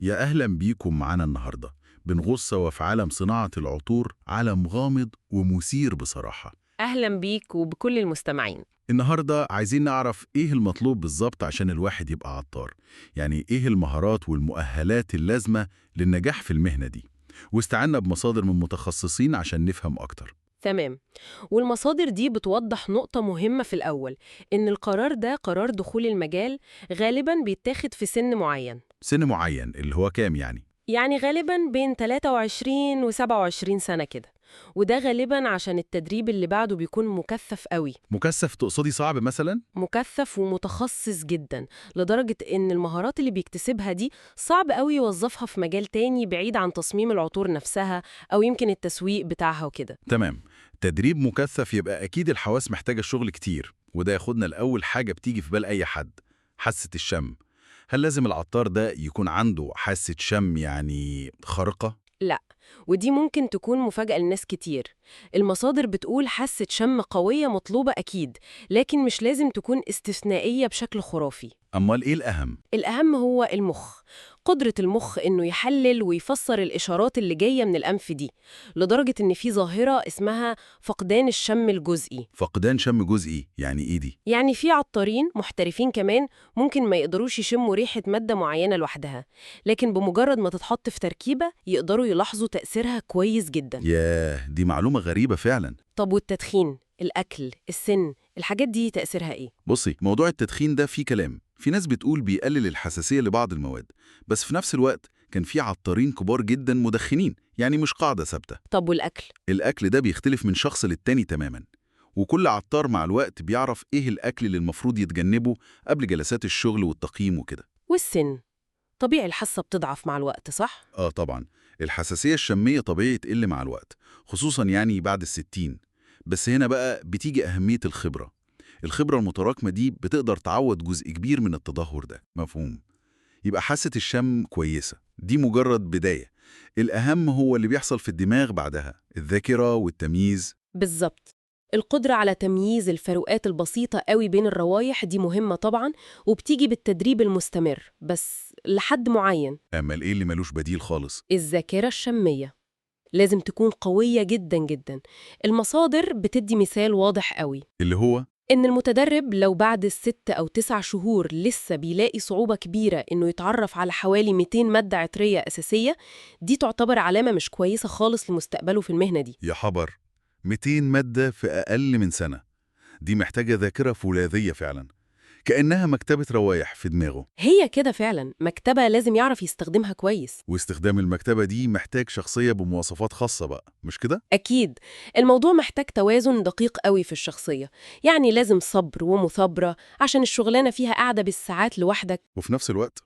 يا أهلا بيكم معانا النهاردة. بنغوص سوا في عالم صناعة العطور، عالم غامض ومثير بصراحة. أهلا بيك وبكل المستمعين. النهاردة عايزين نعرف إيه المطلوب بالظبط عشان الواحد يبقى عطار. يعني إيه المهارات والمؤهلات اللازمة للنجاح في المهنة دي، واستعنا بمصادر من متخصصين عشان نفهم أكتر. تمام. والمصادر دي بتوضح نقطة مهمة في الأول، إن القرار ده قرار دخول المجال غالباً بيتاخد في سن معين. سن معين اللي هو كام يعني؟ يعني غالباً بين 23 و 27 سنة كده. وده غالباً عشان التدريب اللي بعده بيكون مكثف قوي. مكثف تقصدي صعب مثلا؟ مكثف ومتخصص جداً، لدرجة إن المهارات اللي بيكتسبها دي صعب قوي يوظفها في مجال تاني بعيد عن تصميم العطور نفسها، أو يمكن التسويق بتاعها وكده. تمام. تدريب مكثف يبقى أكيد الحواس محتاجة شغل كتير، وده ياخدنا لأول حاجة بتيجي في بال أي حد: حاسة الشم. هل لازم العطار ده يكون عنده حاسة شم يعني خارقة؟ لأ، ودي ممكن تكون مفاجأة لناس كتير. المصادر بتقول حاسة شم قوية مطلوبة أكيد، لكن مش لازم تكون استثنائية بشكل خرافي. أمال إيه الأهم؟ الأهم هو المخ، قدرة المخ إنه يحلل ويفسر الإشارات اللي جاية من الأنف دي، لدرجة إن في ظاهرة اسمها فقدان الشم الجزئي. فقدان شم جزئي يعني إيه دي؟ يعني في عطارين محترفين كمان ممكن ما يقدروش يشموا ريحة مادة معينة لوحدها، لكن بمجرد ما تتحط في تركيبة يقدروا يلاحظوا تأثيرها كويس جداً. ياه، دي معلومة غريبة فعلا. طب والتدخين، الأكل، السن، الحاجات دي تأثيرها إيه؟ بصي، موضوع التدخين ده فيه كلام. في ناس بتقول بيقلل الحساسية لبعض المواد، بس في نفس الوقت كان في عطارين كبار جدا مدخنين، يعني مش قاعدة ثابتة. طب والأكل؟ الأكل ده بيختلف من شخص للتاني تماماً، وكل عطار مع الوقت بيعرف إيه الأكل اللي المفروض يتجنبه قبل جلسات الشغل والتقييم وكده. والسن؟ طبيعي الحاسة بتضعف مع الوقت، صح؟ طبعاً. الحساسية الشمية طبيعي تقل مع الوقت، خصوصاً يعني بعد ال60. بس هنا بقى بتيجي أهمية الخبرة. الخبرة المتراكمة دي بتقدر تعوض جزء كبير من التدهور ده. مفهوم؟ يبقى حاسة الشم كويسة، دي مجرد بداية. الأهم هو اللي بيحصل في الدماغ بعدها: الذاكرة والتمييز. بالظبط. القدرة على تمييز الفروقات البسيطة قوي بين الروايح دي مهمة طبعاً، وبتيجي بالتدريب المستمر، بس لحد معين. أما الإيه اللي ملوش بديل خالص؟ الذاكرة الشمية لازم تكون قوية جداً جداً. المصادر بتدي مثال واضح قوي، اللي هو إن المتدرب لو بعد 6 أو 9 شهور لسه بيلاقي صعوبة كبيرة إنه يتعرف على حوالي 200 مادة عطرية أساسية، دي تعتبر علامة مش كويسة خالص لمستقبله في المهنة دي. يا حبر، 200 مادة في أقل من سنة! دي محتاجة ذاكرة فولاذية فعلا، كأنها مكتبة روايح في دماغه. هي كده فعلا مكتبة لازم يعرف يستخدمها كويس. واستخدام المكتبة دي محتاج شخصية بمواصفات خاصة بقى، مش كده؟ أكيد. الموضوع محتاج توازن دقيق قوي في الشخصية، يعني لازم صبر ومثابرة عشان الشغلانة فيها قاعدة بالساعات لوحدك.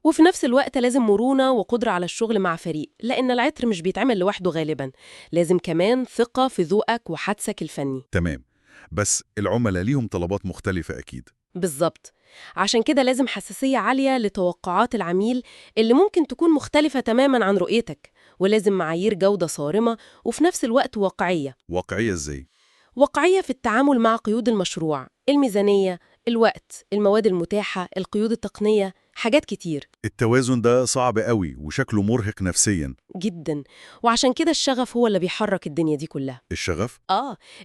وفي نفس الوقت لازم مرونة وقدرة على الشغل مع فريق، لأن العطر مش بيتعمل لوحده غالبا. لازم كمان ثقة في ذوقك وحدسك الفني. تمام. بس العملاء ليهم طلبات مختلفة أكيد. بالظبط. عشان كده لازم حساسية عالية لتوقعات العميل اللي ممكن تكون مختلفة تماماً عن رؤيتك، ولازم معايير جودة صارمة وفي نفس الوقت واقعية. واقعية إزاي؟ واقعية في التعامل مع قيود المشروع، الميزانية، الوقت، المواد المتاحة، القيود التقنية، حاجات كتير التوازن ده صعب قوي وشكله مرهق نفسيا. جداً. وعشان كده الشغف هو اللي بيحرك الدنيا دي كلها. الشغف؟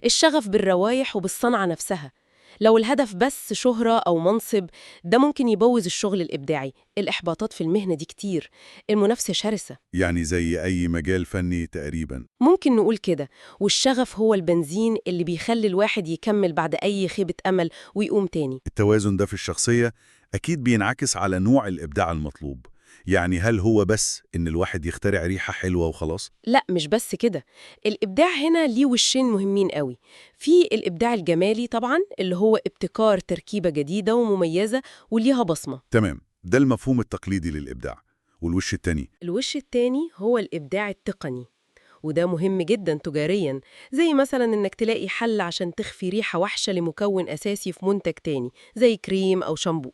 الشغف بالروايح وبالصنعة نفسها. لو الهدف بس شهرة أو منصب، ده ممكن يبوظ الشغل الإبداعي. الإحباطات في المهنة دي كتير، المنافسة شرسة. يعني زي أي مجال فني تقريبا. ممكن نقول كده. والشغف هو البنزين اللي بيخلي الواحد يكمل بعد أي خيبة أمل ويقوم تاني. التوازن ده في الشخصية أكيد بينعكس على نوع الإبداع المطلوب. يعني هل هو بس إن الواحد يخترع ريحة حلوة وخلاص؟ لا، مش بس كده. الإبداع هنا ليه وشين مهمين قوي. في الإبداع الجمالي طبعا، اللي هو ابتكار تركيبة جديدة ومميزة وليها بصمة. تمام، ده المفهوم التقليدي للإبداع. والوش التاني؟ الوش التاني هو الإبداع التقني، وده مهم جدا تجاريا، زي مثلا إنك تلاقي حل عشان تخفي ريحة وحشة لمكون أساسي في منتج تاني زي كريم أو شامبو.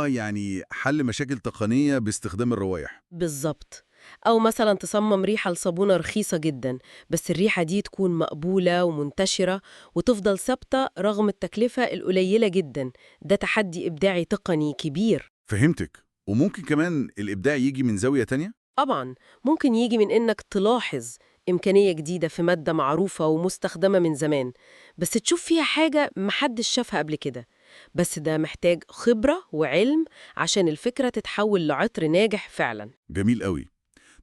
يعني حل مشاكل تقنية باستخدام الروايح. بالظبط. أو مثلا تصمم ريحة لصابونة رخيصة جدا، بس الريحة دي تكون مقبولة ومنتشرة وتفضل ثابتة رغم التكلفة القليلة جدا. ده تحدي إبداعي تقني كبير. فهمتك. وممكن كمان الإبداع يجي من زاوية تانية؟ طبعا ممكن يجي من إنك تلاحظ إمكانية جديدة في مادة معروفة ومستخدمة من زمان، بس تشوف فيها حاجة محدش شافها قبل كده. بس ده محتاج خبرة وعلم عشان الفكرة تتحول لعطر ناجح فعلا. جميل قوي.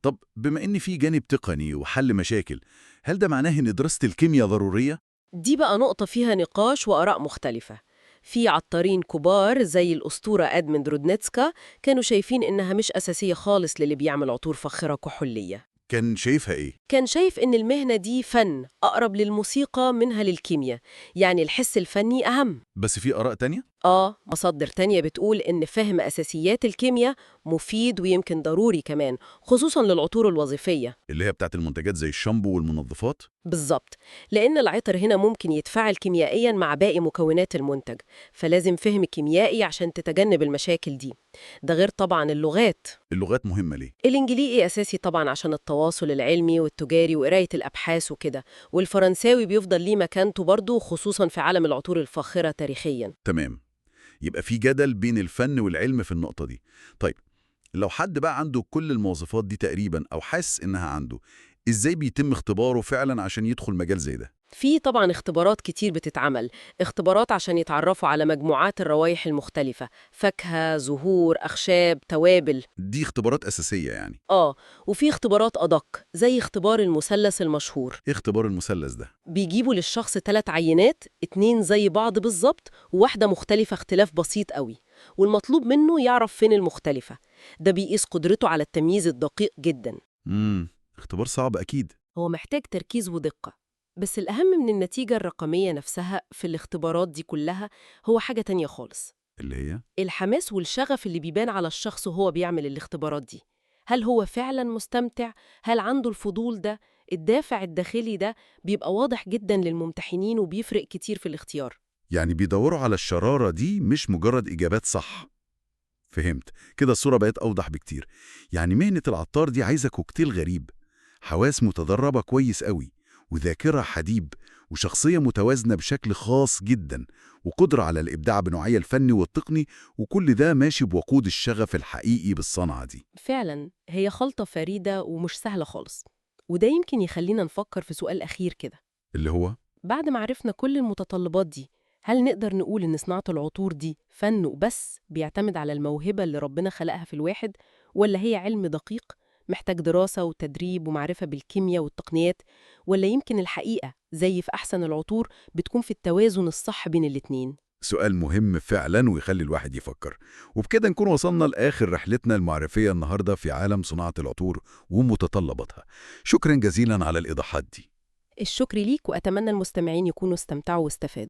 طب بما إن في جانب تقني وحل مشاكل، هل ده معناه إن دراسة الكيمياء ضرورية؟ دي بقى نقطة فيها نقاش وآراء مختلفة. في عطارين كبار زي الأسطورة أدمند رودنيتسكا كانوا شايفين إنها مش أساسية خالص للي بيعمل عطور فاخرة كحولية. كان شايفها إيه؟ كان شايف إن المهنة دي فن أقرب للموسيقى منها للكيمياء، يعني الحس الفني أهم. بس في آراء تانية؟ مصادر تانية بتقول إن فهم أساسيات الكيمياء مفيد ويمكن ضروري كمان، خصوصاً للعطور الوظيفية. اللي هي بتاعت المنتجات زي الشامبو والمنظفات؟ بالظبط، لأن العطر هنا ممكن يتفاعل كيميائياً مع باقي مكونات المنتج، فلازم فهم كيميائي عشان تتجنب المشاكل دي. ده غير طبعاً اللغات. اللغات مهمة ليه؟ الإنجليزي أساسي طبعاً عشان التواصل العلمي والتجاري وقراية الأبحاث وكده، والفرنساوي بيفضل ليه مكانته برضه خصوصاً في عالم العطور الفاخرة تاريخياً. تمام. يبقى في جدل بين الفن والعلم في النقطة دي. طيب، لو حد بقى عنده كل المواصفات دي تقريبا أو حاسس إنها عنده، إزاي بيتم اختباره فعلا عشان يدخل مجال زي ده؟ في طبعا اختبارات كتير بتتعمل، اختبارات عشان يتعرفوا على مجموعات الروائح المختلفة، فاكهة، زهور، أخشاب، توابل. دي اختبارات أساسية يعني. وفي اختبارات أدق زي اختبار المثلث المشهور. إيه اختبار المثلث ده؟ بيجيبوا للشخص 3 عينات، 2 زي بعض بالظبط وواحدة مختلفة اختلاف بسيط قوي، والمطلوب منه يعرف فين المختلفة. ده بيقيس قدرته على التمييز الدقيق جدا. اختبار صعب أكيد. هو محتاج تركيز ودقة، بس الأهم من النتيجة الرقمية نفسها في الاختبارات دي كلها هو حاجة تانية خالص. اللي هي؟ الحماس والشغف اللي بيبان على الشخص وهو بيعمل الاختبارات دي. هل هو فعلا مستمتع؟ هل عنده الفضول ده؟ الدافع الداخلي ده بيبقى واضح جدا للممتحنين وبيفرق كتير في الاختيار. يعني بيدوروا على الشرارة دي مش مجرد إجابات صح. فهمت كده، الصورة بقت أوضح بكتير. يعني مهنة العطار دي عايزة كوكتيل غريب: حواس متدربة كويس قوي، وذاكرة حديد، وشخصية متوازنة بشكل خاص جدا، وقدرة على الإبداع بنوعية الفني والتقني، وكل ده ماشي بوقود الشغف الحقيقي بالصنعة دي. فعلا هي خلطة فريدة ومش سهلة خالص. وده يمكن يخلينا نفكر في سؤال أخير كده. اللي هو؟ بعد ما عرفنا كل المتطلبات دي، هل نقدر نقول إن صناعة العطور دي فن وبس بيعتمد على الموهبة اللي ربنا خلقها في الواحد، ولا هي علم دقيق محتاج دراسة وتدريب ومعرفة بالكيمياء والتقنيات، ولا يمكن الحقيقة زي في أحسن العطور بتكون في التوازن الصح بين الاتنين؟ سؤال مهم فعلا ويخلي الواحد يفكر. وبكده نكون وصلنا لآخر رحلتنا المعرفية النهاردة في عالم صناعة العطور ومتطلباتها. شكرا جزيلا على الإيضاحات دي. الشكر ليك، وأتمنى المستمعين يكونوا استمتعوا واستفادوا.